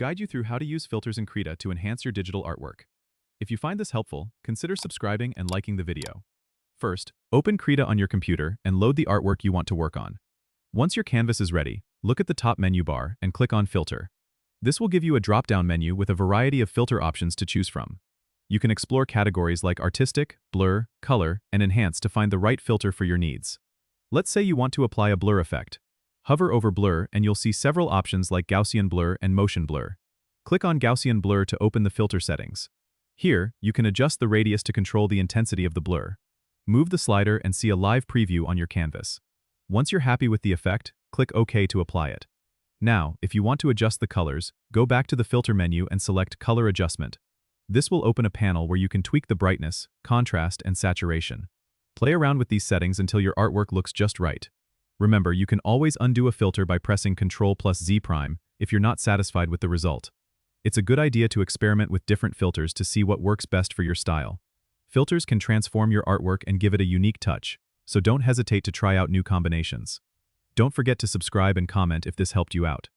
guide you through how to use filters in Krita to enhance your digital artwork. If you find this helpful, consider subscribing and liking the video. First, open Krita on your computer and load the artwork you want to work on. Once your canvas is ready, look at the top menu bar and click on Filter. This will give you a drop-down menu with a variety of filter options to choose from. You can explore categories like Artistic, Blur, Color, and Enhance to find the right filter for your needs. Let's say you want to apply a blur effect. Hover over Blur and you'll see several options like Gaussian Blur and Motion Blur. Click on Gaussian Blur to open the filter settings. Here, you can adjust the radius to control the intensity of the blur. Move the slider and see a live preview on your canvas. Once you're happy with the effect, click OK to apply it. Now, if you want to adjust the colors, go back to the filter menu and select Color Adjustment. This will open a panel where you can tweak the brightness, contrast, and saturation. Play around with these settings until your artwork looks just right. Remember, you can always undo a filter by pressing Ctrl+Z' if you're not satisfied with the result. It's a good idea to experiment with different filters to see what works best for your style. Filters can transform your artwork and give it a unique touch, so don't hesitate to try out new combinations. Don't forget to subscribe and comment if this helped you out.